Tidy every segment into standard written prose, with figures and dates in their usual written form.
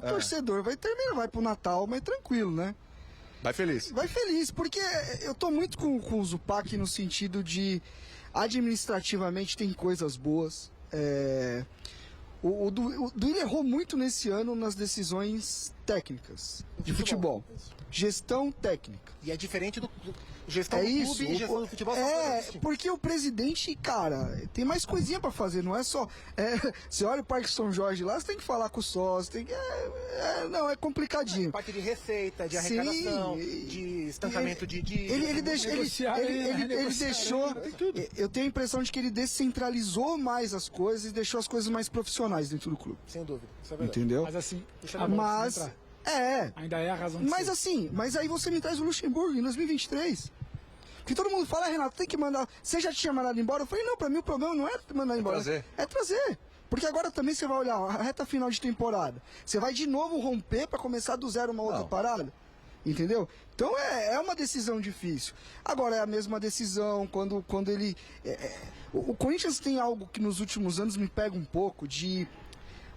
torcedor vai terminar, vai pro Natal, mas tranquilo, né? Vai feliz. Vai feliz, porque eu tô muito com o Zupac no sentido de administrativamente tem coisas boas. O Duílio errou muito nesse ano nas decisões técnicas de futebol. Gestão técnica. E é diferente do gestão do isso, clube e gestão do futebol. Porque o presidente, cara, tem mais coisinha pra fazer, não é só... você olha o Parque São Jorge lá, você tem que falar com o sócio, tem que... não, é complicadinho. Parte de receita, de arrecadação, de estancamento de... Ele deixou... Eu tenho a impressão de que ele descentralizou mais as coisas e deixou as coisas mais profissionais dentro do clube. Sem dúvida, isso é verdade. Entendeu? Mas assim, ainda é a razão de mas ser. assim, mas aí você me traz o Luxemburgo em 2023. Porque todo mundo fala, Renato, tem que mandar. Você já tinha mandado embora? Eu falei, não, pra mim o problema não é mandar embora. É trazer. Porque agora também você vai olhar a reta final de temporada. Você vai de novo romper pra começar do zero uma outra parada. Entendeu? Então é uma decisão difícil. Agora é a mesma decisão quando ele. O Corinthians tem algo que nos últimos anos me pega um pouco de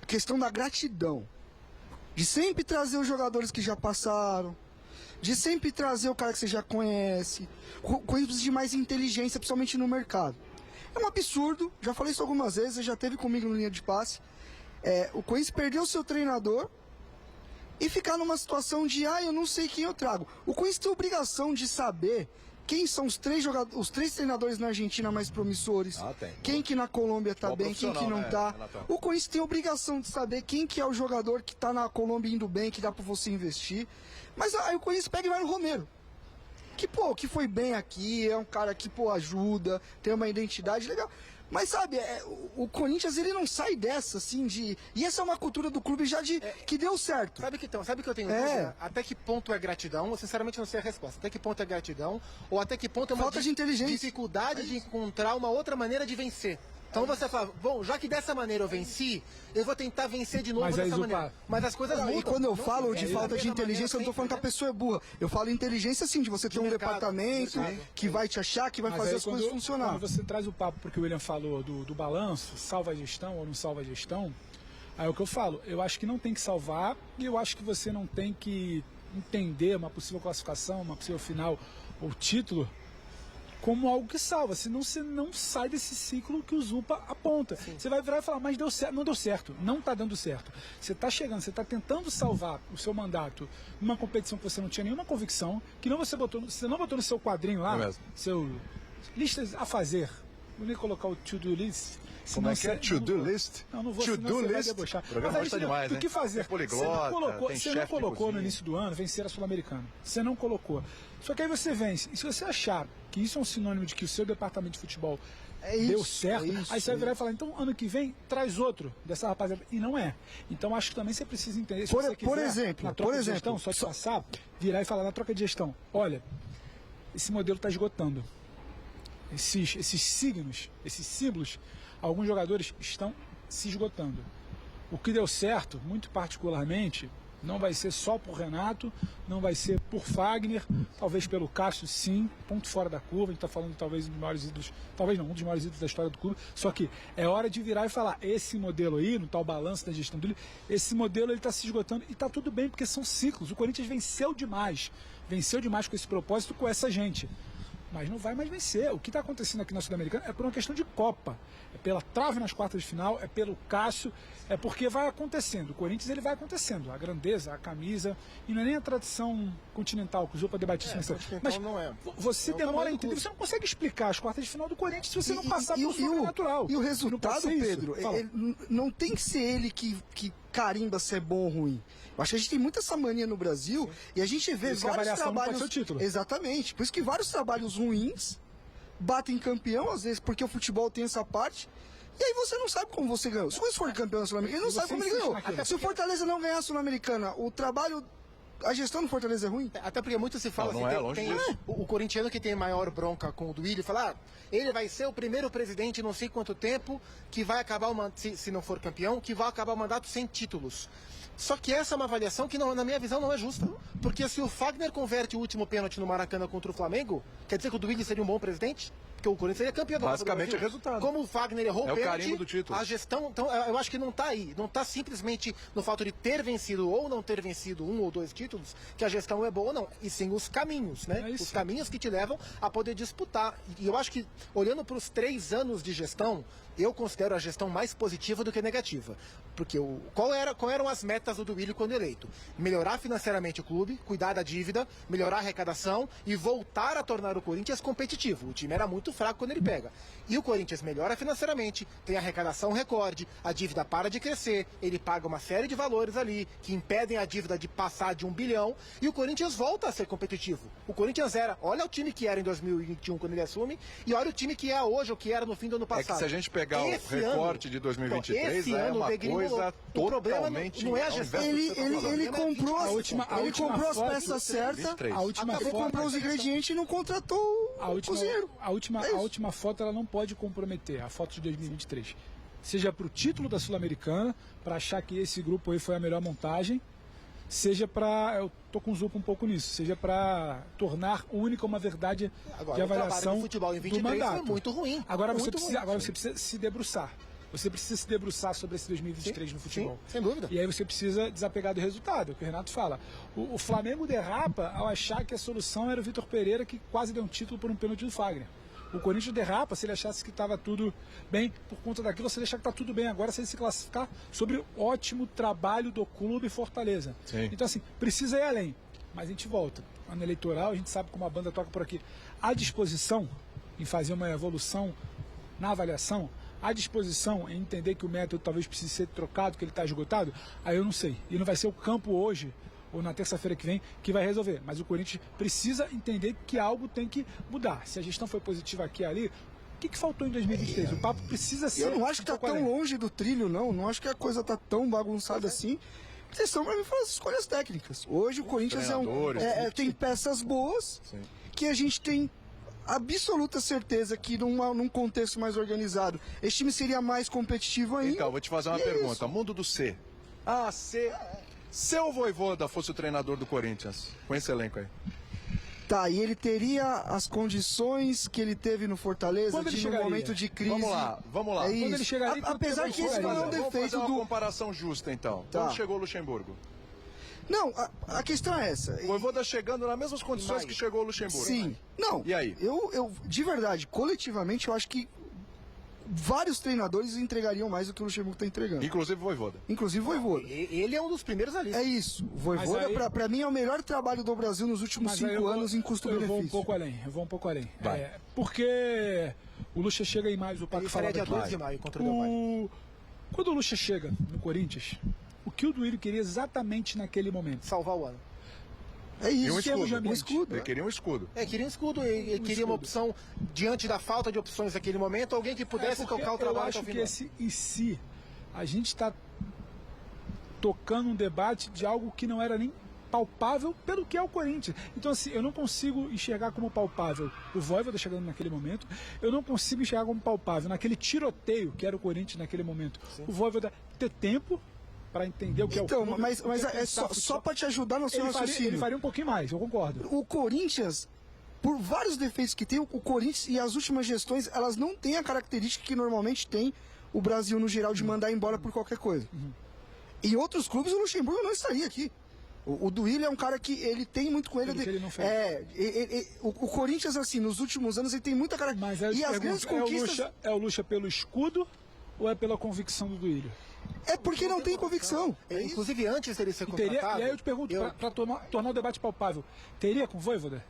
questão da gratidão. De sempre trazer os jogadores que já passaram. De sempre trazer o cara que você já conhece. Coisas de mais inteligência, principalmente no mercado. É um absurdo, já falei isso algumas vezes, você já teve comigo no linha de passe. O Corinthians perdeu o seu treinador e ficar numa situação de, eu não sei quem eu trago. O Corinthians tem a obrigação de saber quem são os três treinadores na Argentina mais promissores, quem que na Colômbia tá bem, quem que não tá. Renatão? O Corinthians tem a obrigação de saber quem que é o jogador que tá na Colômbia indo bem, que dá pra você investir. Mas aí o Corinthians pega e vai no Romero. Que foi bem aqui, é um cara que, ajuda, tem uma identidade legal. Mas sabe, o Corinthians ele não sai dessa, assim, de... E essa é uma cultura do clube já de que deu certo. Sabe que eu tenho dúvida? Até que ponto é gratidão? Eu sinceramente não sei a resposta. Até que ponto é gratidão? Ou até que ponto é uma falta de inteligência, dificuldade de encontrar uma outra maneira de vencer? Então você fala, bom, já que dessa maneira eu venci, eu vou tentar vencer de novo dessa maneira. Mas as coisas mudam. E quando eu falo de falta de inteligência, eu não tô falando que a pessoa é burra. Eu falo inteligência, sim, de você ter um departamento que vai te achar, que vai fazer as coisas funcionar. Quando você traz o papo, porque o William falou do balanço, salva a gestão ou não salva a gestão, aí é o que eu falo, eu acho que não tem que salvar e eu acho que você não tem que entender uma possível classificação, uma possível final ou título como algo que salva, senão você não sai desse ciclo que o Zupa aponta. Sim. Você vai virar e falar, mas deu certo, não deu certo, não está dando certo. Você está chegando, você está tentando salvar o seu mandato numa competição que você não tinha nenhuma convicção, que não você não botou no seu quadrinho lá, seu listas a fazer. Vou nem colocar o to-do list. Como é que é? To-do list? Não vou, to-do list? O programa está demais, o que fazer? Você não colocou no início do ano vencer a Sul-Americana. Você não colocou. Só que aí você vence. E se você achar que isso é um sinônimo de que o seu departamento de futebol deu certo, aí você vai virar e falar, então ano que vem traz outro dessa rapaziada. E não é. Então acho que também você precisa entender. Se você quiser, por exemplo, de gestão, só te passar, virar e falar na troca de gestão, olha, esse modelo está esgotando. Esses signos, esses símbolos, alguns jogadores estão se esgotando. O que deu certo, muito particularmente, não vai ser só por Renato, não vai ser por Fagner, talvez pelo Cássio, sim, ponto fora da curva. A gente está falando talvez um dos maiores ídolos, talvez não, um dos maiores ídolos da história do clube. Só que é hora de virar e falar, esse modelo aí, no tal balanço da gestão dele, esse modelo ele está se esgotando e está tudo bem, porque são ciclos. O Corinthians venceu demais com esse propósito, com essa gente. Mas não vai mais vencer. O que está acontecendo aqui na Sul-Americana é por uma questão de Copa. É pela trave nas quartas de final, é pelo Cássio, é porque vai acontecendo. O Corinthians ele vai acontecendo. A grandeza, a camisa, e não é nem a tradição continental que o Zupa debatiu isso. Mas não é. Você demora a entender. Você não consegue explicar as quartas de final do Corinthians se você não passar por sobrenatural. E o resultado, Pedro, não tem que ser ele que carimba se é bom ou ruim. Eu acho que a gente tem muita essa mania no Brasil. E a gente vê vários trabalhos. Exatamente. Por isso que vários trabalhos ruins batem campeão, às vezes, porque o futebol tem essa parte. E aí você não sabe como você ganhou. Se você for campeão da Sul-Americana, ele não sabe como ele ganhou. Se o Fortaleza não ganhar a Sul-Americana, o trabalho a gestão do Fortaleza é ruim? Até porque muito se fala Não, assim, não é, longe disso. o corintiano que tem maior bronca com o Duílio, fala, ele vai ser o primeiro presidente não sei quanto tempo que vai acabar, se não for campeão, que vai acabar o mandato sem títulos. Só que essa é uma avaliação que, na minha visão, não é justa. Porque se o Fagner converte o último pênalti no Maracanã contra o Flamengo, quer dizer que o Duílio seria um bom presidente? Porque o Corinthians seria campeão do Basicamente Brasil. é resultado. Como o Fagner errou É o pênalti, carimbo do título. a gestão, então, eu acho que não está aí. Não está simplesmente no fato de ter vencido ou não ter vencido 1 ou 2 títulos, que a gestão é boa ou não. E sim os caminhos, né? Os caminhos que te levam a poder disputar. E eu acho que, olhando para os 3 anos de gestão, eu considero a gestão mais positiva do que negativa. Porque qual eram as metas do Duílio quando eleito? Melhorar financeiramente o clube, cuidar da dívida, melhorar a arrecadação e voltar a tornar o Corinthians competitivo. O time era muito fraco quando ele pega. E o Corinthians melhora financeiramente, tem arrecadação recorde, a dívida para de crescer, ele paga uma série de valores ali que impedem a dívida de passar de 1 bilhão e o Corinthians volta a ser competitivo. O Corinthians olha o time que era em 2021 quando ele assume e olha o time que é hoje ou que era no fim do ano passado. É que se a gente pegar o recorte de 2023, é uma coisa totalmente... não é a gestão. Ele comprou as peças certas, A ele comprou os ingredientes e não contratou o cozinheiro. A última foto ela não pode comprometer, a foto de 2023. Seja para o título da Sul-Americana, para achar que esse grupo aí foi a melhor montagem, seja para, eu tô com o Zupa um pouco nisso, seja para tornar única uma verdade de avaliação do futebol em 23 do mandato. Foi muito ruim. Agora você precisa se debruçar. Você precisa se debruçar sobre esse 2023 no futebol. Sim, sem dúvida. E aí você precisa desapegar do resultado, é o que o Renato fala. O Flamengo derrapa ao achar que a solução era o Vitor Pereira, que quase deu um título por um pênalti do Fagner. O Corinthians derrapa se ele achasse que estava tudo bem por conta daquilo, se ele achar que está tudo bem agora, se ele se classificar sobre o ótimo trabalho do clube Fortaleza. Sim. Então, assim, precisa ir além. Mas a gente volta. Ano eleitoral, a gente sabe como a banda toca por aqui. À disposição em fazer uma evolução na avaliação, à disposição em entender que o método talvez precise ser trocado, que ele está esgotado, aí eu não sei. E não vai ser o campo hoje, ou na terça-feira que vem, que vai resolver. Mas o Corinthians precisa entender que algo tem que mudar. Se a gestão foi positiva aqui e ali, o que faltou em 2023? O papo precisa ser... Eu não acho que está tão longe do trilho, não. Não acho que a coisa está tão bagunçada assim. Vocês estão para mim fazer as escolhas técnicas. Hoje o Corinthians tem peças boas, sim, que a gente tem absoluta certeza que num contexto mais organizado, esse time seria mais competitivo ainda. Então, vou te fazer uma pergunta. Mundo do C. Se o Vojvoda fosse o treinador do Corinthians, com esse elenco aí. Tá, e ele teria as condições que ele teve no Fortaleza no momento de crise. Vamos lá. É isso. Quando ele chegaria, apesar que esse não é um defeito Vamos fazer uma comparação justa, então. Tá. Quando chegou o Luxemburgo? Não, a questão é essa. O Vojvoda chegando nas mesmas condições que chegou o Luxemburgo. Sim. Não. E aí? Eu, de verdade, coletivamente, eu acho que vários treinadores entregariam mais do que o Luxemburgo está entregando. Inclusive o Vojvoda. Ele é um dos primeiros ali. É isso. O Vojvoda, pra mim, é o melhor trabalho do Brasil nos últimos 5 anos em custo-benefício. Eu vou um pouco além. Porque o Lucha chega em mais, o Paco falava dia 2 de maio contra o Del Valle. Quando o Lucha chega no Corinthians, o que o Duílio queria exatamente naquele momento? Salvar o ano. É isso, um escudo. Ele queria um escudo. Queria um escudo, ele queria uma opção, diante da falta de opções naquele momento, alguém que pudesse tocar o trabalho. Eu acho que esse em si, a gente está tocando um debate de algo que não era nem palpável pelo que é o Corinthians. Então, assim, eu não consigo enxergar como palpável o Vojvoda chegando naquele momento, eu não consigo enxergar como palpável naquele tiroteio que era o Corinthians naquele momento. Sim. O Vojvoda ter tempo para entender o que é o clube. Mas é só para te ajudar no seu raciocínio. Ele faria um pouquinho mais, eu concordo. O Corinthians, por vários defeitos que tem, o Corinthians e as últimas gestões, elas não têm a característica que normalmente tem o Brasil no geral de mandar embora por qualquer coisa. Em outros clubes, o Luxemburgo não estaria aqui. O Duílio é um cara que ele tem muito com ele. Ele não fez. O Corinthians, assim, nos últimos anos, ele tem muita característica. Mas e as grandes conquistas... É o Lucha pelo escudo ou é pela convicção do Duílio? É porque não tem convicção. Inclusive, antes dele ser contratado... E aí eu te pergunto, para tornar o debate palpável, teria com o Vojvoda?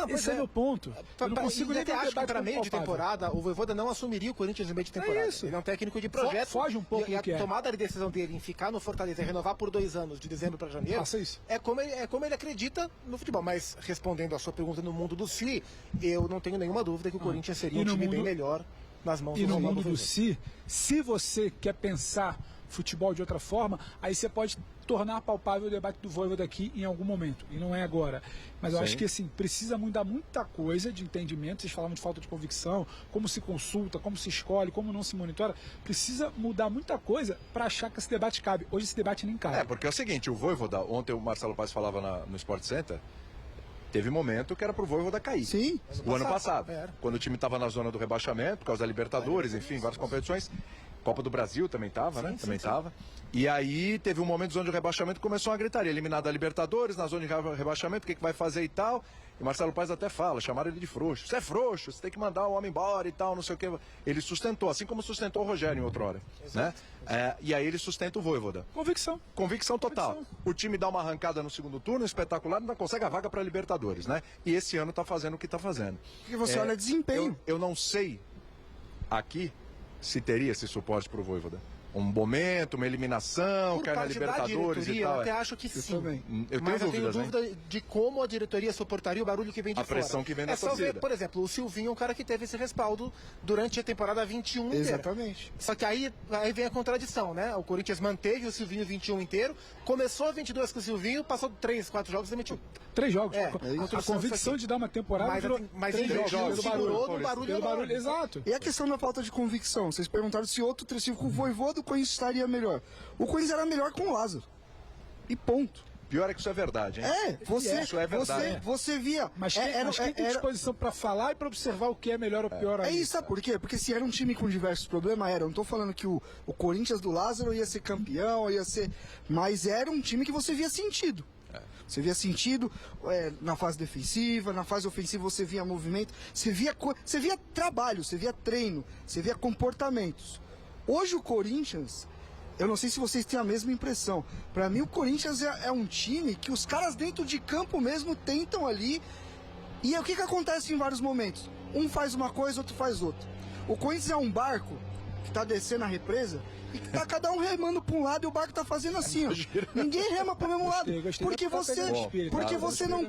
Esse é meu ponto. Eu não consigo nem acho que para meio de temporada o Vojvoda não assumiria o Corinthians no meio de temporada. Ele é um técnico de projeto. Foge um pouco e a tomada de decisão dele em ficar no Fortaleza e renovar por 2 anos, de dezembro para janeiro, é como ele acredita no futebol. Mas respondendo a sua pergunta no mundo do Si, eu não tenho nenhuma dúvida que o Corinthians seria um time bem melhor nas mãos do Vojvoda. E no mundo do Si, se você quer pensar futebol de outra forma, aí você pode tornar palpável o debate do Vojvoda aqui em algum momento, e não é agora. Mas eu acho que assim, precisa mudar muita coisa de entendimento. Vocês falavam de falta de convicção, como se consulta, como se escolhe, como não se monitora. Precisa mudar muita coisa para achar que esse debate cabe. Hoje esse debate nem cabe. Porque é o seguinte, o Vojvoda, ontem o Marcelo Paes falava no Sport Center, teve momento que era pro Vojvoda cair. Sim. O ano passado, quando o time estava na zona do rebaixamento, por causa da Libertadores, enfim, várias competições. Copa do Brasil também estava, né? Também estava. E aí teve um momento de zona de rebaixamento, começou a gritaria, eliminado a Libertadores, na zona de rebaixamento, o que vai fazer e tal. E Marcelo Paes até fala, chamaram ele de frouxo. Você é frouxo, você tem que mandar o homem embora e tal, não sei o que. Ele sustentou, assim como sustentou o Rogério em outra hora. Né? E aí ele sustenta o Vojvoda. Convicção. Convicção total. O time dá uma arrancada no segundo turno, espetacular, ainda consegue a vaga para a Libertadores, né? E esse ano está fazendo o que está fazendo. Porque você olha desempenho. Eu não sei aqui se teria esse suporte para o Vojvoda. Um momento, uma eliminação, Por cai na parte Libertadores da e tal. eu até acho que sim. Eu Mas tenho eu tenho dúvidas, dúvida de como a diretoria suportaria o barulho que vem de A fora. pressão que vem da É só ver, torcida. por exemplo, o Silvinho é um cara que teve esse respaldo durante a temporada 21 inteira. Exatamente. Só que aí vem a contradição, né? O Corinthians manteve o Silvinho 21 inteiro, começou a 22 com o Silvinho, passou 3, 4 jogos e demitiu. 3 jogos. contra o A convicção Santos de dar uma temporada virou mas 3 ele jogos. segurou no barulho Pelo barulho, enorme. exato. E a questão da falta de convicção? Vocês perguntaram se com o Vojvoda o Corinthians estaria melhor. O Corinthians era melhor com o Lázaro. E ponto. Pior é que isso é verdade, hein? Isso é verdade. Você via. Mas quem tem disposição para falar e para observar o que é melhor ou pior É ainda? isso, sabe por quê? Porque se era um time com diversos problemas, era. Eu não tô falando que o Corinthians do Lázaro ia ser campeão, ia ser. Mas era um time que você via sentido. Você via sentido na fase defensiva, na fase ofensiva você via movimento, você via trabalho, você via treino, você via comportamentos. Hoje o Corinthians, eu não sei se vocês têm a mesma impressão. Pra mim o Corinthians é um time que os caras dentro de campo mesmo tentam ali. E o que acontece em vários momentos? Um faz uma coisa, outro faz outra. O Corinthians é um barco que tá descendo a represa e que tá cada um remando pra um lado e o barco tá fazendo assim, ó. Ninguém rema pro mesmo lado. Gostei. Porque Tá pegando espírito. você não